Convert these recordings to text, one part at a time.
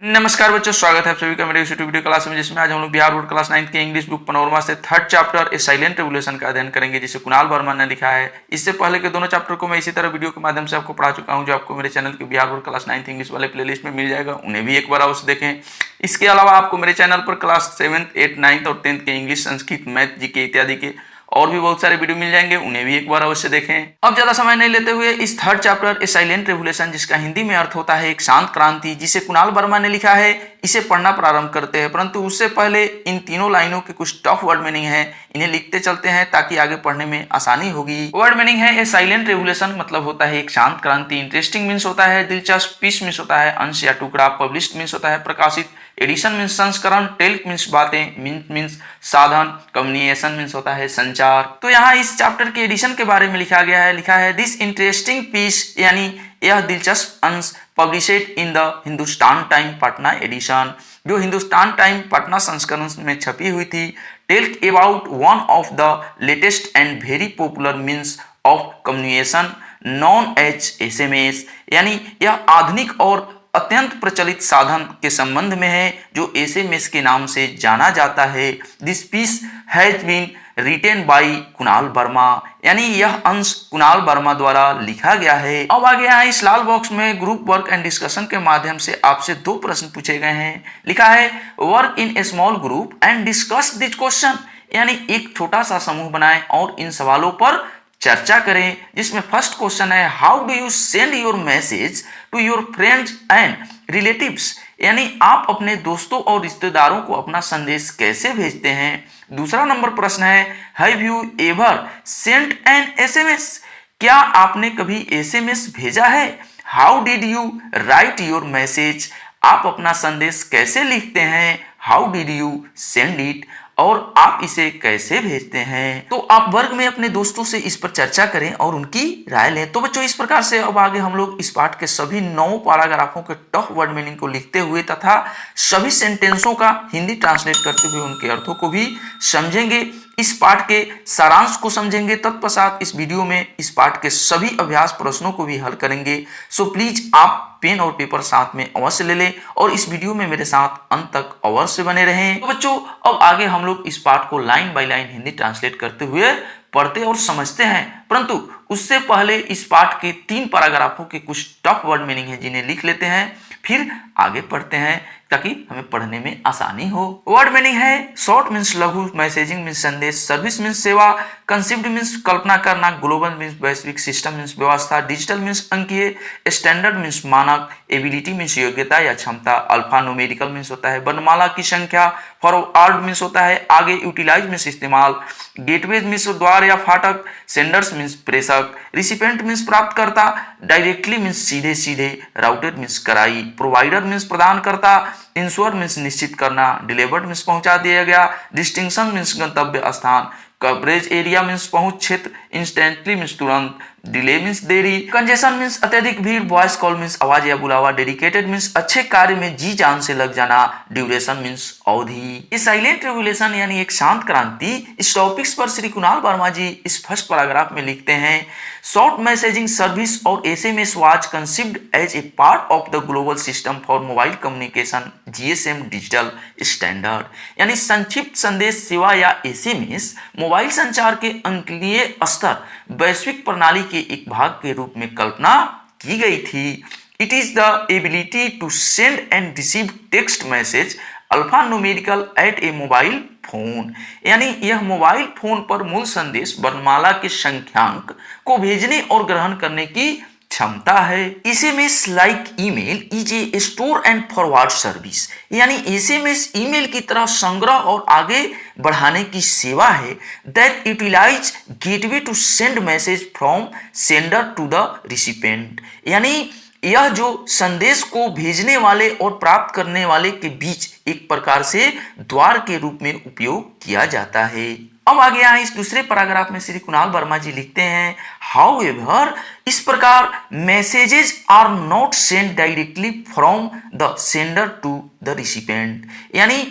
नमस्कार बच्चों, स्वागत है आप सभी का मेरे यूट्यूब वीडियो क्लास में, जिसमें आज हम लोग बिहार बोर्ड क्लास 9 के इंग्लिश बुक पनोरमा से थर्ड चैप्टर ए साइलेंट रेवोल्यूशन का अध्ययन करेंगे, जिसे कुणाल वर्मा ने लिखा है। इससे पहले के दोनों चैप्टर को मैं इसी तरह वीडियो के माध्यम से आपको पढ़ा चुका हूं, जो आपको मेरे चैनल के बिहार बोर्ड क्लास 9 इंग्लिश वाले प्लेलिस्ट में मिल जाएगा। उन्हें भी एक बार अवश्य देखें। इसके अलावा आपको मेरे चैनल पर क्लास 7, 8, 9 और 10 के इंग्लिश, संस्कृत, मैथ, जीके इत्यादि के और भी बहुत सारे वीडियो मिल जाएंगे, उन्हें भी एक बार अवश्य देखें। अब ज्यादा समय नहीं लेते हुए इस थर्ड चैप्टर ए साइलेंट रेवोल्यूशन, जिसका हिंदी में अर्थ होता है एक शांत क्रांति, जिसे कुणाल वर्मा ने लिखा है, इसे पढ़ना प्रारंभ करते हैं। परंतु उससे पहले इन तीनों लाइनों के कुछ टफ वर्ड मीनिंग है, इन्हें लिखते चलते हैं ताकि आगे पढ़ने में आसानी होगी। वर्ड मीनिंग है ए साइलेंट रेवोल्यूशन मतलब होता है एक शांत क्रांति। इंटरेस्टिंग मीन्स होता है दिलचस्प, पीस मीन्स होता है अंश या टुकड़ा, पब्लिश्ड मीन्स होता है प्रकाशित, एडिशन मीन्स संस्करण, टेल मीन्स बातें, मीन्स साधन, कम्युनिकेशन मीन्स होता है संचार। तो यहाँ इस चैप्टर के एडिशन के बारे में लिखा है दिस इंटरेस्टिंग पीस, यानी यह दिलचस्प अंश, published in the Hindustan time Patna edition, जो हिंदुस्तान टाइम पटना संस्करण में छपी हुई थी। Tell about one of the latest and very popular means of communication known as SMS, यानी यह आधुनिक और अत्यंत प्रचलित साधन के संबंध में है, जो एसएमएस के नाम से जाना जाता है। This piece has been written by Kunal Varma, यानी यह अंश कुणाल वर्मा द्वारा लिखा गया है। अब आगे यहाँ इस लाल बॉक्स में ग्रुप वर्क एंड डिस्कशन के माध्यम से आपसे 2 प्रश्न पूछे गए हैं। लिखा है work in A small group and discuss this question, यानी एक छोटा सा समूह बनाएं और इन सवालों पर चर्चा करें। जिसमें फर्स्ट क्वेश्चन है how do you send your message to your friends and relatives, यानी आप अपने दोस्तों और रिश्तेदारों को अपना संदेश कैसे भेजते हैं। दूसरा नंबर प्रश्न है have you ever sent an SMS, क्या आपने कभी एसएमएस भेजा है। How did you write your message, आप अपना संदेश कैसे लिखते हैं। How did you send it, और आप इसे कैसे भेजते हैं। तो आप वर्ग में अपने दोस्तों से इस पर चर्चा करें और उनकी राय लें। तो बच्चों, इस प्रकार से अब आगे हम लोग इस पाठ के सभी 9 पैराग्राफों के टफ वर्ड मीनिंग को लिखते हुए तथा सभी सेंटेंसों का हिंदी ट्रांसलेट करते हुए उनके अर्थों को भी समझेंगे। इस पाठ के सारांश को समझेंगे, तत्पश्चात इस वीडियो में इस पाठ के सभी अभ्यास प्रश्नों को भी हल करेंगे। सो प्लीज आप पेन और पेपर साथ में अवश्य ले लें और इस वीडियो में मेरे साथ अंत तक अवश्य बने रहें। तो बच्चों, अब आगे हम लोग इस पाठ को line by line Hindi translate करते हुए पढ़ते और समझते हैं। परंतु उससे पहले इस पाठ के 3 पैराग्राफों के कुछ टफ वर्ड मीनिंग है, जिन्हें लिख लेते हैं, फिर आगे पढ़ते हैं ताकि हमें पढ़ने में आसानी हो। वर्ड मीनिंग है शॉर्ट मीन्स लघु, मैसेजिंग मीन्स संदेश, सर्विस मीन्स सेवा, कंसेप्ट मीन्स कल्पना करना, ग्लोबल मीन्स वैश्विक, सिस्टम मीन्स व्यवस्था, डिजिटल मीन्स अंकीय, स्टैंडर्ड मीन्स मानक, एबिलिटी मीन्स योग्यता या क्षमता, अल्फा न्यूमेरिकल मीन्स होता है वर्णमाला की संख्या, फॉरवर्ड मीन्स होता है आगे, यूटिलाइज मीन्स इस्तेमाल, गेटवे मीन्स द्वार या फाटक, सेंडर्स मीन्स प्रेषक, रिसिपेंट मीन्स प्राप्तकर्ता, डायरेक्टली मीन्स सीधे सीधे, राउटेड मीन्स कराई, प्रोवाइडर मीन्स प्रदान करता, इंश्योर मीन्स निश्चित करना, डिलीवर्ड मीन्स पहुंचा दिया गया, डिस्टिंक्शन मीन्स गंतव्य स्थान, कवरेज एरिया मीन्स पहुंच क्षेत्र, इंस्टेंटली मीन्स तुरंत, डिले मीन्स देरी, कंजेशन मीन्स अत्यधिक भीड़, वॉइस कॉल मीन्स आवाज या बुलावा, डेडिकेटेड मीन्स अच्छे कार्य में जी जान से लग जाना, ड्यूरेशन मीन्स अवधि। ये साइलेंट रेवोल्यूशन यानी एक शांत क्रांति, इस टॉपिक्स पर श्री कुणाल वर्मा जी इस फर्स्ट पैराग्राफ में लिखते हैं शॉर्ट मैसेजिंग सर्विस और SMS was conceived as a part of the global system for mobile communication GSM digital standard, यानी संक्षिप्त संदेश सेवा या एसएमएस मोबाइल संचार के अंकीय स्तर वैश्विक प्रणाली के एक भाग के रूप में कल्पना की गई थी। It is the ability to send and receive text message alpha numerical at a mobile phone, यानी यह मोबाइल फोन पर मूल संदेश वर्णमाला के संख्यांक को भेजने और ग्रहण करने की क्षमता है। SMS like email is a store and forward service, यानी एसएमएस ईमेल की तरह संग्रह और आगे बढ़ाने की सेवा है। That utilise gateway to send message from sender to the recipient, यानी यह जो संदेश को भेजने वाले और प्राप्त करने वाले के बीच एक प्रकार से द्वार के रूप में उपयोग किया जाता है। अब आगे यहाँ इस दूसरे पैराग्राफ में श्री कुणाल वर्मा जी लिखते हैं हाउएवर, इस प्रकार messages are not send directly from the sender to the recipient, यानी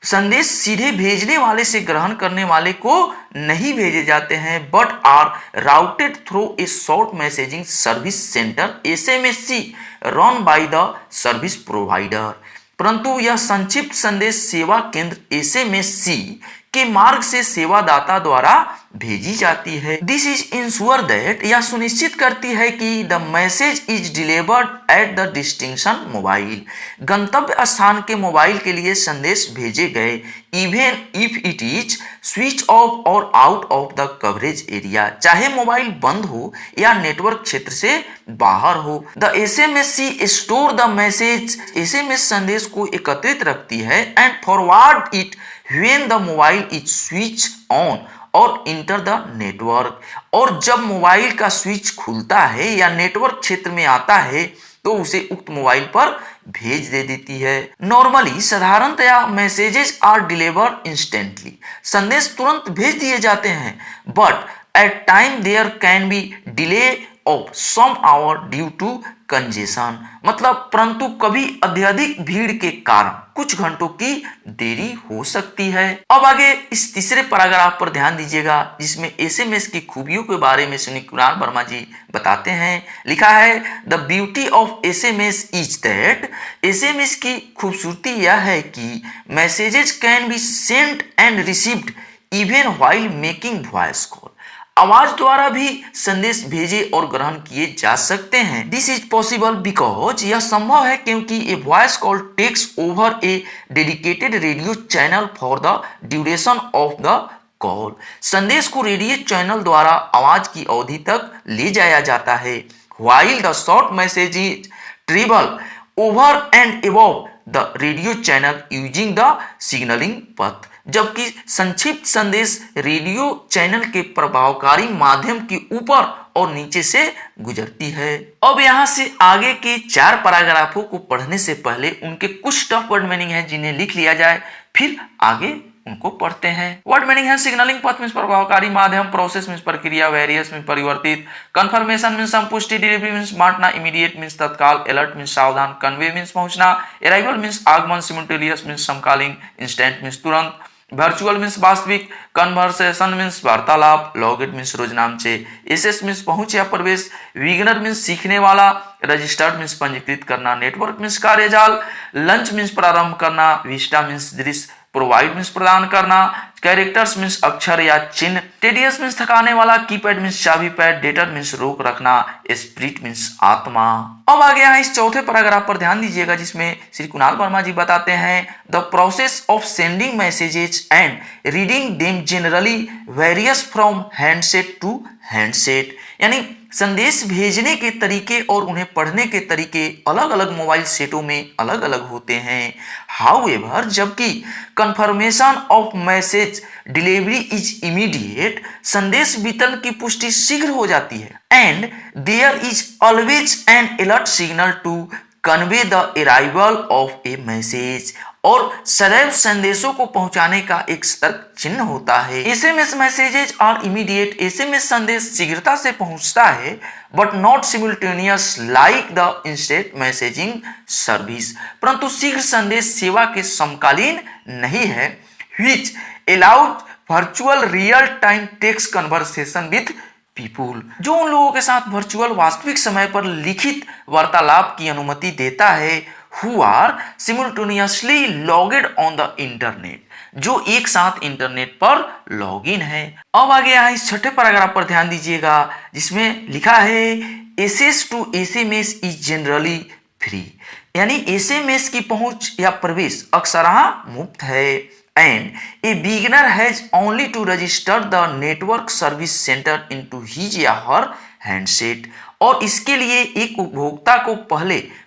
संदेश सीधे भेजने वाले से ग्रहण करने वाले को नहीं भेजे जाते हैं, but are routed through a short messaging service centre SMSC run by the service provider, परंतु यह संक्षिप्त संदेश सेवा केंद्र एसएमएस-सी के मार्ग से सेवादाता द्वारा भेजी जाती है। दिस इज इंश्योर दैट, यह सुनिश्चित करती है कि the message is delivered at the distinction mobile, गंतव्य स्थान के मोबाइल के लिए संदेश भेजे गए, even if it is switch off और out of the coverage area, चाहे मोबाइल बंद हो या नेटवर्क क्षेत्र से बाहर हो। The SMSC store the message, SMS संदेश को एकत्रित रखती है and forward it when the mobile is switch on और इंटर द नेटवर्क, और जब मोबाइल का स्विच खुलता है या नेटवर्क क्षेत्र में आता है तो उसे उक्त मोबाइल पर भेज दे देती है। नॉर्मली साधारणतया मैसेजेस आर डिलीवर्ड इंस्टेंटली, संदेश तुरंत भेज दिए जाते हैं, but at time there can be delay of some hour due to congestion, मतलब परंतु कभी अत्यधिक भीड़ के कारण कुछ घंटों की देरी हो सकती है। अब आगे इस तीसरे पैराग्राफ पर ध्यान दीजिएगा जिसमें एसएमएस की खूबियों के बारे में श्री कुणाल वर्मा जी बताते हैं। लिखा है the beauty of SMS is that, SMS की खूबसूरती यह है कि messages can be sent and received even while making voice call, आवाज द्वारा भी संदेश भेजे और ग्रहण किए जा सकते हैं। दिस इज पॉसिबल बिकॉज, यह संभव है क्योंकि a voice call takes over a dedicated radio channel for the duration of the call, संदेश को रेडियो चैनल द्वारा आवाज की अवधि तक ले जाया जाता है। While the short message is travel over and above the radio channel using the signalling पथ, जबकि संक्षिप्त संदेश रेडियो चैनल के प्रभावकारी माध्यम के ऊपर और नीचे से गुजरती है। अब यहाँ से आगे के 4 पैराग्राफों को पढ़ने से पहले उनके कुछ टफ वर्ड मीनिंग है जिन्हें लिख लिया जाए, फिर आगे उनको पढ़ते हैं। वर्ड मीनिंग है सिग्नलिंग पथ मींस प्रभावकारी माध्यम, प्रोसेस मींस प्रक्रिया, वेरियस मींस परिवर्तित, कंफर्मेशन मींस संपुष्टि, डिलीवरी मींस बांटना, इमीडिएट मींस तत्काल, अलर्ट मींस सावधान, कन्वे मींस पहुंचना, अराइवल मींस आगमन, सिमुलटेनियस मींस समकालीन, इंस्टेंट मींस तुरंत, वर्चुअल मींस वास्तविक, कन्वर्सेशन मींस वार्तालाप, लॉगिन मींस रोजनामचे, एसएस मींस पहुंच या प्रवेश, बिगिनर मींस सीखने वाला, रजिस्टर्ड मींस पंजीकृत करना, नेटवर्क मींस कार्यजाल, लंच मींस प्रारंभ करना, विस्टा मींस दृश्य, प्रोवाइड मींस प्रदान करना, कैरेक्टर्स मींस अक्षर या चिन्ह, टेडियस मींस थकाने वाला, कीपैड मींस चाबी पैड, डेटर मींस रोक रखना, स्पिरिट मींस आत्मा। अब आगे यहाँ इस चौथे पैराग्राफ पर ध्यान दीजिएगा जिसमें श्री कुणाल वर्मा जी बताते हैं the process of sending messages and reading them generally varies from handset to handset, यानी संदेश भेजने के तरीके और उन्हें पढ़ने के तरीके अलग अलग मोबाइल सेटों में अलग अलग होते हैं। हाउएवर, जबकि confirmation of message delivery is immediate, संदेश वितरण की पुष्टि शीघ्र हो जाती है, and there is always an alert signal to convey the arrival of a message, और सदैव संदेशों को पहुंचाने का एक सतर्क चिन्ह होता है। SMS messages are immediate, SMS संदेश शीघ्रता से पहुंचता है, but not simultaneous like the instant messaging service, परंतु शीघ्र संदेश सेवा के समकालीन नहीं है, which allowed virtual real time text conversation with people, जो उन लोगों के साथ वर्चुअल वास्तविक समय पर लिखित वार्तालाप की अनुमति देता है, who are simultaneously logged on the internet, जो एक साथ इंटरनेट पर लॉगिन है। अब आगे यहाँ इस छठे पैराग्राफ पर ध्यान दीजिएगा जिसमें लिखा है access to SMS is generally free, यानी एसएमएस की पहुंच या प्रवेश अक्सरहा मुफ्त है, and a beginner has only to register the network service centre into his या हर हैंडसेट, और इसके लिए एक उपभोक्ता को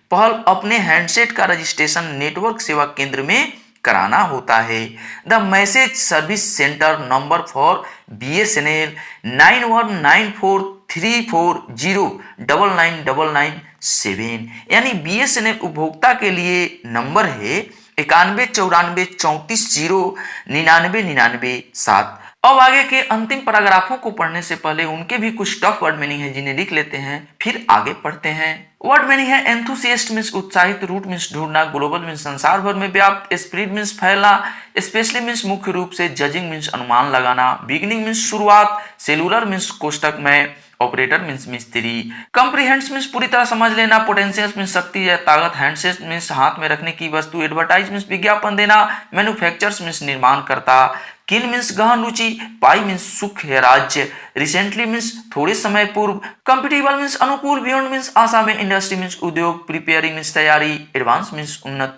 पहल अपने हैंडसेट का रजिस्ट्रेशन नेटवर्क सेवा केंद्र में कराना होता है। The message service centre number for BSNL 919434099997, यानी BSNL उपभोक्ता के लिए नंबर है 919434099997। अब आगे के अंतिम पैराग्राफों को पढ़ने से पहले उनके भी कुछ टफ वर्ड मीनिंग है जिन्हें लिख लेते हैं, फिर आगे पढ़ते हैं। वर्ड मीनिंग है एंथुसियास्ट मींस उत्साहित, रूट मींस ढूंढना, ग्लोबल मींस संसार भर में व्याप्त, स्प्रेड मींस फैलना, स्पेशली मींस मुख्य रूप से, जजिंग मींस अनुमान लगाना, बिगिनिंग मींस शुरुआत, सेलुलर मींस कोष्ठक में, ऑपरेटर मीन्स मिस्त्री, कंप्रीहेंड्स मीन्स पूरी तरह समझ लेना, पोटेंशियल्स मीन्स शक्ति या ताकत, हैंडसेट मीन्स हाथ में रखने की वस्तु, एडवर्टाइज मीन्स विज्ञापन देना, मैन्युफैक्चर्स मीन्स निर्माण करता, किन मीन्स गहन रुचि, पाई मीन्स सुख या राज्य, रिसेंटली मीन्स थोड़े समय पूर्व, कंपेटिबल मीन्स अनुकूल, बियॉन्ड मीन्स आशा में, इंडस्ट्री मीन्स उद्योग, प्रिपेयरिंग मीन्स तैयारी, एडवांस मीन्स उन्नत,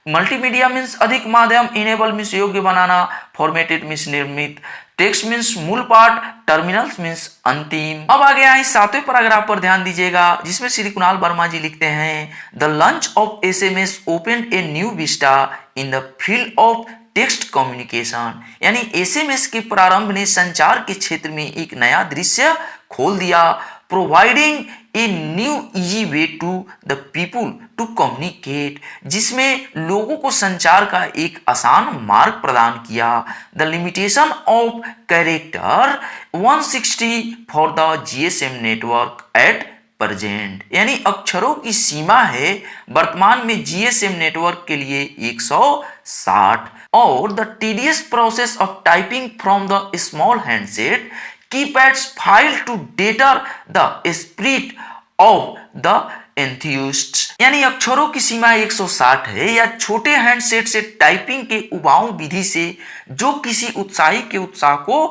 मल्टीमीडिया मीन्स अधिक माध्यम, इनेबल मीन्स योग्य बनाना, फॉर्मेटेड मीन्स निर्मित, टेक्स्ट मीन्स मूल पाठ, टर्मिनल्स मीन्स अंतिम। अब आगे आए 7वें पैराग्राफ पर ध्यान दीजिएगा, जिसमें श्री कुणाल वर्मा जी लिखते हैं, the launch of SMS opened a new Vista in the field of text communication, यानी एसएमएस के प्रारंभ ने संचार के क्षेत्र में एक नया दृश्य खोल दिया, providing a new easy way to the people to communicate, जिसमें लोगों को संचार का एक आसान मार्ग प्रदान किया। The limitation of character 160 for the GSM network at present, यानी अक्षरों की सीमा है वर्तमान में जीएसएम नेटवर्क के लिए 160, और the tedious process of typing from the small handset keypads fail to deter the spirit of the enthusiasts, यानी अक्षरों की सीमा 160 है या छोटे हैंडसेट से टाइपिंग के उबाऊ विधि से जो किसी उत्साही के उत्साह को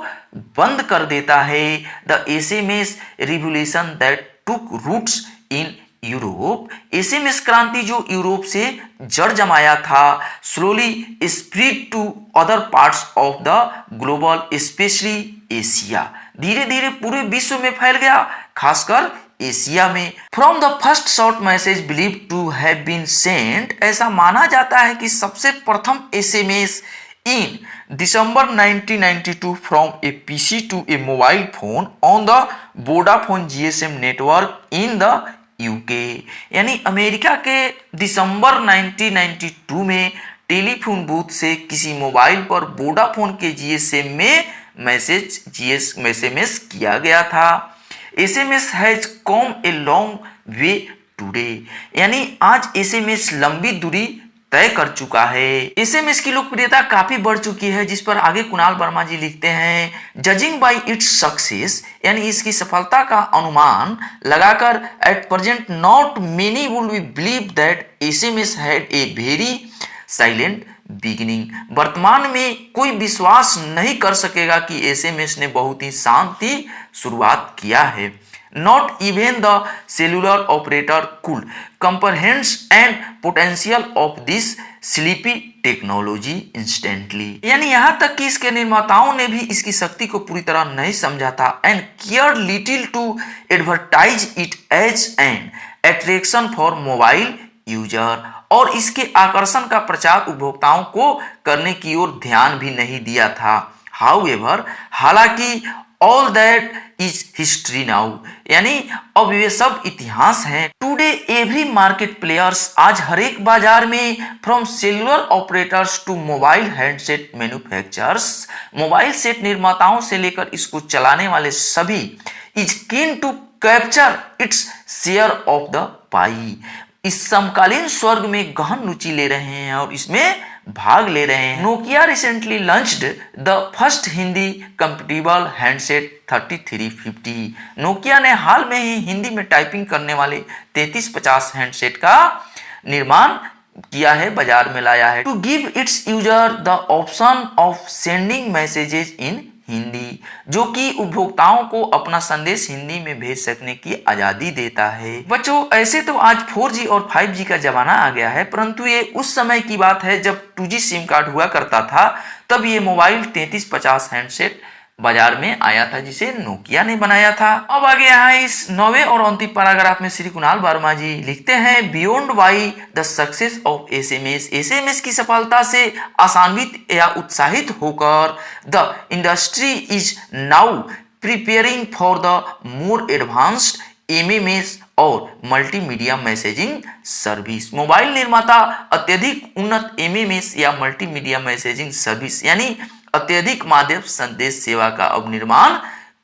बंद कर देता है। The SMS revolution that took roots in Europe, SMS क्रांति जो यूरोप से जड़ जमाया था, slowly spread to other parts of the global specially Asia, धीरे धीरे पूरे विश्व में फैल गया, खासकर एशिया में। From the first short message believe to have been sent, ऐसा माना जाता है कि सबसे प्रथम SMS in December 1992 from a PC to a mobile phone on the Vodafone GSM network in the UK, यानी अमेरिका के दिसंबर 1992 में टेलीफोन बूथ से किसी मोबाइल पर वोडाफोन के जीएसएम में एसएमएस किया गया था। SMS has come a long way today, यानी आज एसएमएस लंबी दूरी तय कर चुका है। एसएमएस की लोकप्रियता काफी बढ़ चुकी है, जिस पर आगे कुणाल वर्मा जी लिखते हैं, जजिंग बाय इट्स सक्सेस, यानी इसकी सफलता का अनुमान लगाकर, at present not many would be believe that SMS had a very silent beginning, वर्तमान में कोई विश्वास नहीं कर सकेगा कि एसएमएस ने बहुत ही शांति शुरुआत किया है। Not even the cellular operator could comprehend and potential of this sleepy technology instantly, यानी यहाँ तक कि इसके निर्माताओं ने भी इसकी शक्ति को पूरी तरह नहीं समझा था, and cared little to advertise it as an attraction for mobile user, और इसके आकर्षण का प्रचार उपभोक्ताओं को करने की ओर ध्यान भी नहीं दिया था। However, हालांकि all that is history now, यानी अब ये सब इतिहास है। टुडे एवरी मार्केट प्लेयर्स, आज हर एक बाजार में, from cellular operators to mobile handset manufacturers, mobile set निर्माताओं से लेकर इसको चलाने वाले सभी, is keen to capture its share of the pie, इस समकालीन स्वर्ग में गहन रुचि ले रहे हैं और इसमें भाग ले रहे हैं। Nokia recently launched the first Hindi compatible handset 3350, Nokia ने हाल में ही हिंदी में टाइपिंग करने वाले 3350 हैंडसेट का निर्माण किया है, बाजार में लाया है। To give its user the option of sending messages in Hindi, जो कि उपभोक्ताओं को अपना संदेश हिंदी में भेज सकने की आजादी देता है। बच्चों, ऐसे तो आज 4G और 5G का जमाना आ गया है, परंतु ये उस समय की बात है जब 2G सिम कार्ड हुआ करता था, तब ये मोबाइल 3350 हैंडसेट बाजार में आया था, जिसे नोकिया ने बनाया था। अब आगे यहाँ इस 9वें और अंतिम पैराग्राफ में श्री कुणाल वर्मा जी लिखते हैं, beyond by the success of SMS, SMS की सफलता से आशान्वित या उत्साहित होकर, the industry is now preparing for the more advanced MMS और मल्टीमीडिया मैसेजिंग सर्विस, मोबाइल निर्माता अत्यधिक उन्नत एमएमएस या मल्टीमीडिया मैसेजिंग सर्विस यानी अत्यधिक माध्यम संदेश सेवा का अब निर्माण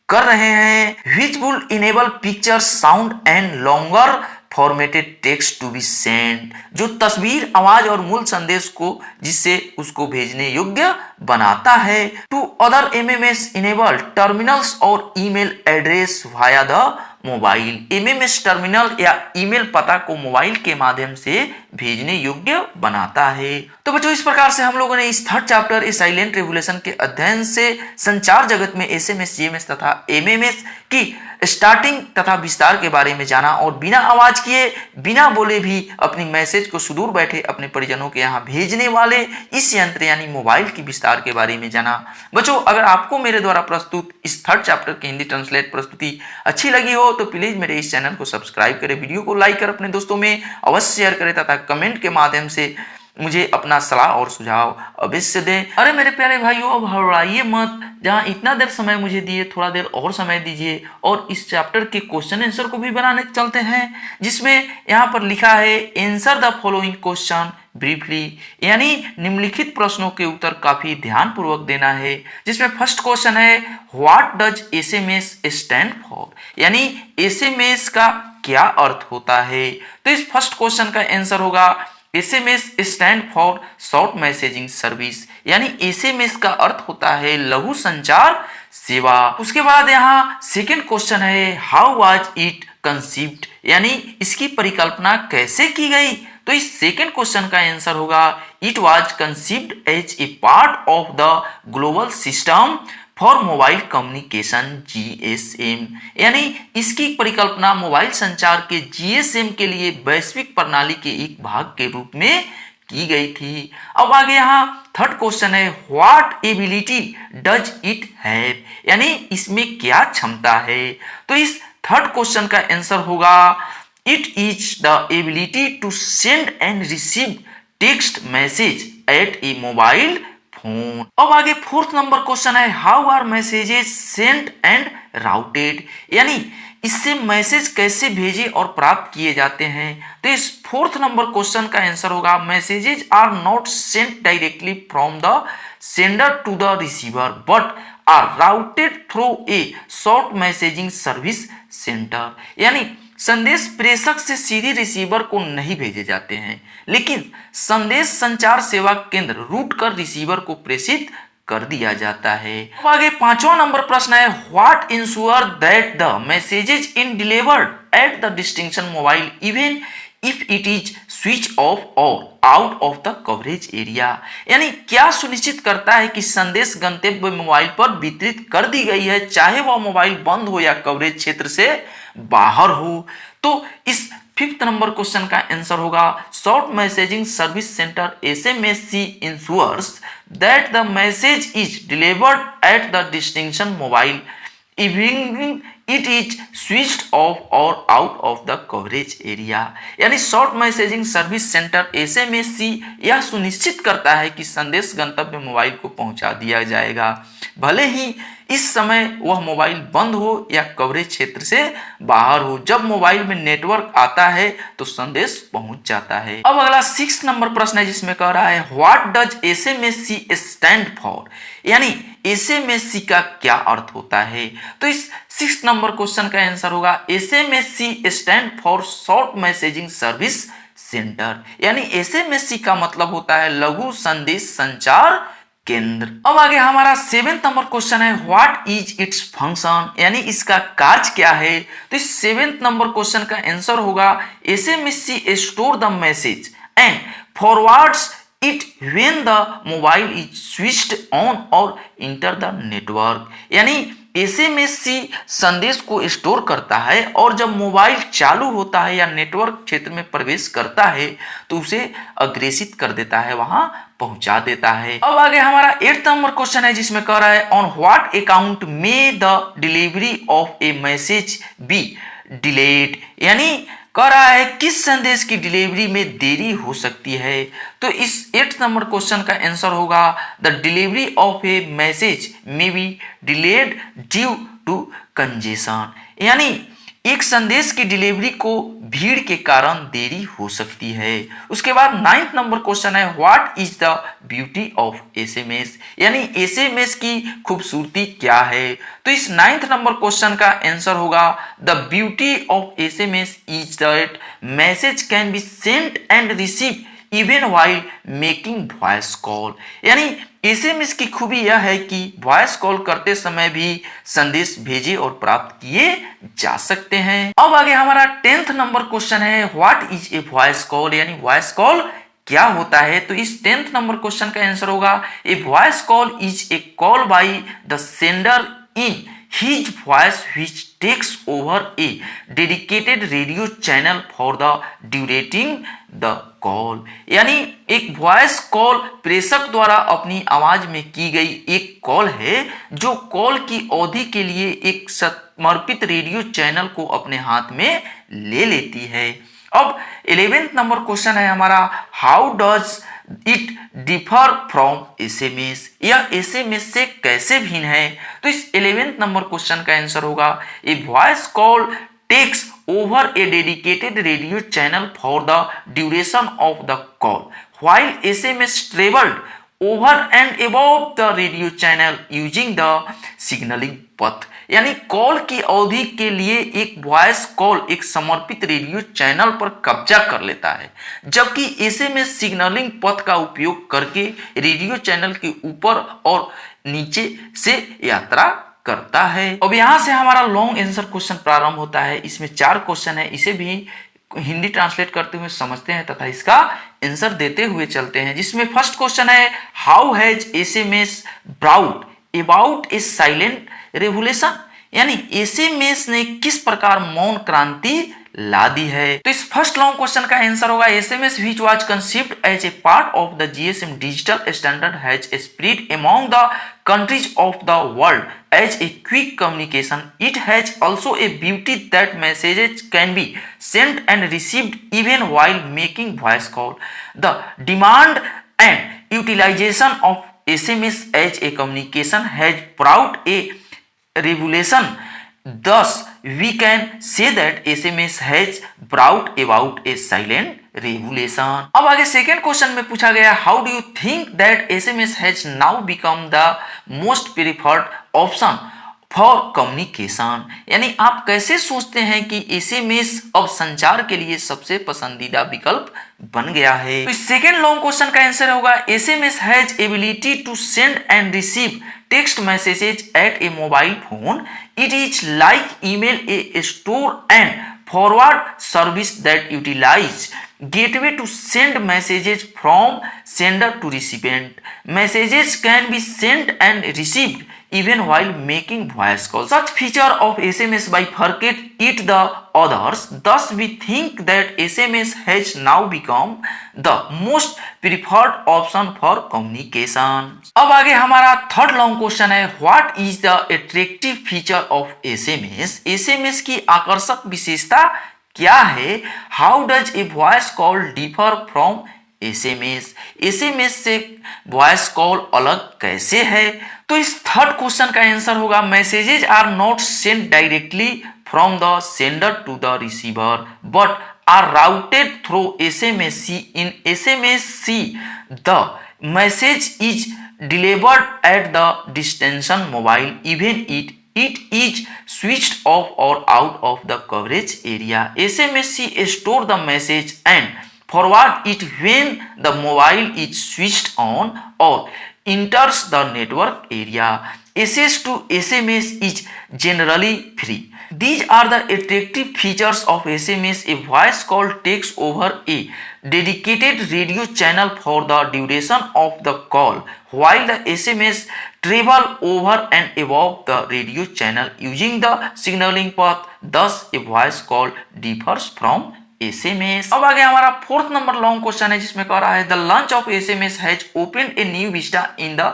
कर रहे हैं, which will enable picture, sound and longer formatted text to be send, जो तस्वीर, आवाज और मूल संदेश को जिससे उसको भेजने योग्य बनाता है। To other MMS enable terminals और email address via the mobile, MMS terminal या ईमेल पता को मोबाइल के माध्यम से भेजने योग्य बनाता है। तो बच्चों, इस प्रकार से हम लोगों ने इस थर्ड चैप्टर ए साइलेंट रेवोल्यूशन के अध्ययन से संचार जगत में एसएमएस, जीएमएस तथा एमएमएस की स्टार्टिंग तथा विस्तार के बारे में जाना और बिना आवाज किए, बिना बोले भी अपनी मैसेज को सुदूर बैठे अपने परिजनों के यहाँ भेजने वाले इस यंत्र यानी मोबाइल की विस्तार के बारे में जाना। बच्चों, अगर आपको मेरे द्वारा प्रस्तुत इस थर्ड चैप्टर की हिंदी ट्रांसलेट प्रस्तुति अच्छी लगी हो तो प्लीज मेरे इस चैनल को सब्सक्राइब करें, वीडियो को लाइक कर अपने दोस्तों में अवश्य शेयर करें तथा कमेंट के माध्यम से मुझे अपना सलाह और सुझाव अवश्य दें। अरे मेरे प्यारे भाइयों, अब घबराइए मत, जहां इतना देर समय मुझे दिए थोड़ा देर और समय दीजिए और इस चैप्टर के क्वेश्चन आंसर को भी बनाने चलते हैं, जिसमें यहाँ पर लिखा है answer the following question briefly, यानी निम्नलिखित प्रश्नों के उत्तर काफी ध्यान पूर्वक देना है। जिसमें फर्स्ट क्वेश्चन है what does SMS stand for, यानी एसएमएस का क्या अर्थ होता है। तो इस फर्स्ट क्वेश्चन का आंसर होगा SMS stand for short messaging service, यानी एसएमएस का अर्थ होता है लघु संचार सेवा। उसके बाद यहाँ सेकंड क्वेश्चन है हाउ वाज इट कंसीव्ड, यानी इसकी परिकल्पना कैसे की गई। तो इस सेकंड क्वेश्चन का आंसर होगा it was conceived as a part of the global system for mobile communication GSM, यानी इसकी परिकल्पना मोबाइल संचार के जीएसएम के लिए वैश्विक प्रणाली के एक भाग के रूप में की गई थी। अब आगे यहाँ थर्ड क्वेश्चन है what ability does it have, यानी इसमें क्या क्षमता है। तो इस थर्ड क्वेश्चन का आंसर होगा it is the ability to send and receive text message at a mobile phone. अब आगे फोर्थ नंबर क्वेश्चन है how are messages sent and routed, यानी इससे मैसेज कैसे भेजे और प्राप्त किए जाते हैं। तो इस फोर्थ नंबर क्वेश्चन का आंसर होगा messages are not sent directly from the sender to the receiver but are routed through a short messaging service centre, यानी संदेश प्रेषक से सीधे रिसीवर को नहीं भेजे जाते हैं, लेकिन संदेश संचार सेवा केंद्र रूट कर रिसीवर को प्रेषित कर दिया जाता है। अब आगे पांचवा नंबर प्रश्न है what ensure that the messages in delivered at the distinction mobile even if it is switch off और out of the coverage area, यानी क्या सुनिश्चित करता है कि संदेश गंतव्य मोबाइल पर वितरित कर दी गई है चाहे वह मोबाइल बंद हो या कवरेज क्षेत्र से बाहर हो। तो इस फिफ्थ नंबर क्वेश्चन का आंसर होगा short messaging service centre SMSC ensures that the message is delivered at the distinction mobile even it is switched off और out of the coverage area, यानी short messaging service centre SMSC यह सुनिश्चित करता है कि संदेश गंतव्य मोबाइल को पहुंचा दिया जाएगा भले ही इस समय वह मोबाइल बंद हो या कवरेज क्षेत्र से बाहर हो। जब मोबाइल में नेटवर्क आता है तो संदेश पहुंच जाता है। अब अगला 6 नंबर प्रश्न है जिसमें कह रहा है व्हाट डज एसएमएससी स्टैंड फॉर, यानी एसएमएससी का क्या अर्थ होता है। तो इस 6 नंबर क्वेश्चन का आंसर होगा SMSC stand for short messaging service centre, यानी एसएमएससी का मतलब होता है लघु संदेश संचार केंद्र। अब आगे हमारा 7th नंबर क्वेश्चन है व्हाट इज इट्स फंक्शन, यानी इसका कार्य क्या है। तो इस 7th नंबर क्वेश्चन का आंसर होगा SMSC store the message and forwards it when the mobile is switched on और इंटर द नेटवर्क, यानी एसएमएससी संदेश को स्टोर करता है और जब मोबाइल चालू होता है या नेटवर्क क्षेत्र में प्रवेश करता है तो उसे अग्रेसित कर देता है, वहां पहुंचा देता है। अब आगे हमारा 8th नंबर क्वेश्चन है जिसमें कह रहा है ऑन व्हाट अकाउंट में the delivery of a message be delayed, यानी कह रहा है किस संदेश की डिलीवरी में देरी हो सकती है। तो इस 8th नंबर क्वेश्चन का आंसर होगा the delivery of a message may be delayed due to congestion, यानी एक संदेश की डिलीवरी को भीड़ के कारण देरी हो सकती है। उसके बाद 9th नंबर क्वेश्चन है what is the beauty of SMS, यानी एसएमएस की खूबसूरती क्या है। तो इस 9th नंबर क्वेश्चन का आंसर होगा the beauty of SMS is that message can be sent and receive even while making voice call, यानी एसएमएस की खूबी यह है कि वॉइस कॉल करते समय भी संदेश भेजे और प्राप्त किए जा सकते हैं। अब आगे हमारा 10th नंबर क्वेश्चन है what is a voice call, यानी वॉइस कॉल क्या होता है। तो इस 10th नंबर क्वेश्चन का आंसर होगा a voice call is a call by the sender in his voice which takes over a dedicated radio channel for the duration the call, यानी एक वॉइस कॉल प्रेषक द्वारा अपनी आवाज में की गई एक कॉल है जो कॉल की अवधि के लिए एक समर्पित रेडियो चैनल को अपने हाथ में ले लेती है। अब 11th नंबर क्वेश्चन है हमारा how does it differ from SMS, यह एसएमएस से कैसे भिन्न है। तो इस 11th नंबर क्वेश्चन का आंसर होगा a voice call takes over a dedicated radio channel for the duration of the call while SMS travelled over and above the radio channel using the signalling path, यानी call की अवधि के लिए एक voice call एक समर्पित radio channel पर कब्जा कर लेता है, जबकि एसएमएस सिग्नलिंग पथ का उपयोग करके रेडियो चैनल के ऊपर और नीचे से यात्रा करता है। अब यहां से हमारा लॉन्ग आंसर क्वेश्चन प्रारंभ होता है। इसमें 4 क्वेश्चन है, इसे भी हिंदी ट्रांसलेट करते हुए समझते हैं तथा इसका आंसर देते हुए चलते हैं। जिसमें फर्स्ट क्वेश्चन है how has SMS brought about A silent revolution, यानी एसएमएस ने किस प्रकार मौन क्रांति ला दी है। तो इस फर्स्ट लॉन्ग क्वेश्चन का आंसर होगा SMS which was conceived as a part of the GSM digital standard has spread among the countries of the world as a quick communication. It has also a beauty that messages can be sent and received even while making voice call. The demand and utilization of SMS as a communication has brought a revolution. Thus, we can say that SMS has brought about a silent revolution. अब आगे second question में पूछा गया how do you think that SMS has now become the most preferred option for communication, यानी आप कैसे सोचते हैं कि एसएमएस अब संचार के लिए सबसे पसंदीदा विकल्प बन गया है। तो सेकेंड लॉन्ग क्वेश्चन का आंसर होगा SMS has ability to send and receive text messages at a mobile phone. It is like email, a store and forward service that utilize gateway to send messages from sender to recipient. Messages can be sent and received even while making voice calls. Such feature of SMS bifurcate it the others. Thus, we think that SMS has now become the most preferred option for communication. अब आगे हमारा third long question है what is the attractive feature of SMS, SMS की आकर्षक विशेषता क्या है। How does a voice call differ from SMS, SMS से वॉइस कॉल अलग कैसे है। तो इस थर्ड क्वेश्चन का आंसर होगा messages are not sent directly from the sender to the receiver but are routed through SMSC. In SMSC the message is delivered at the destination mobile even it is switched off or out of the coverage area. SMSC store the message and forward it when the mobile is switched on or enters the network area. Access to SMS is generally free. These are the attractive features of SMS. A voice call takes over a dedicated radio channel for the duration of the call, while the SMS travel over and above the radio channel using the signaling path. Thus, a voice call differs from SMS. अब आगे हमारा fourth number long question है जिसमें कह रहा है the launch of SMS has opened a new Vista in the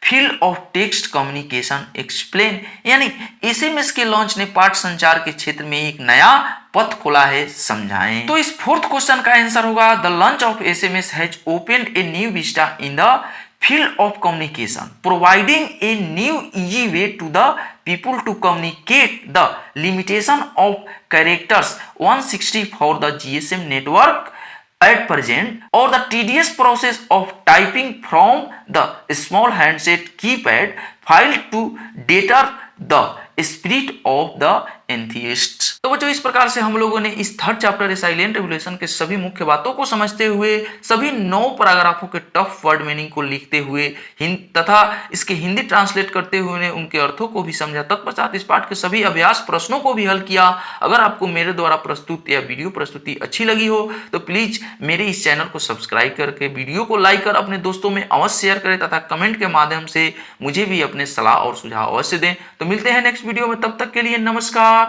field of text communication explain, यानी SMS के लॉन्च ने पाठ संचार के क्षेत्र में एक नया पथ खोला है, समझाएं। तो इस फोर्थ क्वेश्चन का आंसर होगा the launch of SMS has opened a new Vista in the field of communication, providing a new easy way to the people to communicate. The limitation of characters 160 for the GSM network at present, or the tedious process of typing from the small handset keypad file to deter the spirit of the एंथियस्ट। तो बच्चों इस प्रकार से हम लोगों ने इस third chapter silent revolution के सभी मुख्य बातों को समझते हुए, सभी 9 पैराग्राफों के टफ वर्ड मीनिंग को लिखते हुए तथा इसके हिंदी ट्रांसलेट करते हुए उनके अर्थों को भी समझा। तत्पश्चात इस पाठ के सभी अभ्यास प्रश्नों को भी हल किया। अगर आपको मेरे द्वारा प्रस्तुत या वीडियो प्रस्तुति अच्छी लगी हो तो प्लीज मेरे इस चैनल को सब्सक्राइब करके वीडियो को लाइक कर अपने दोस्तों में अवश्य शेयर करें तथा कमेंट के माध्यम से मुझे भी अपने सलाह और सुझाव अवश्य दें। तो मिलते हैं नेक्स्ट वीडियो में, तब तक के लिए नमस्कार।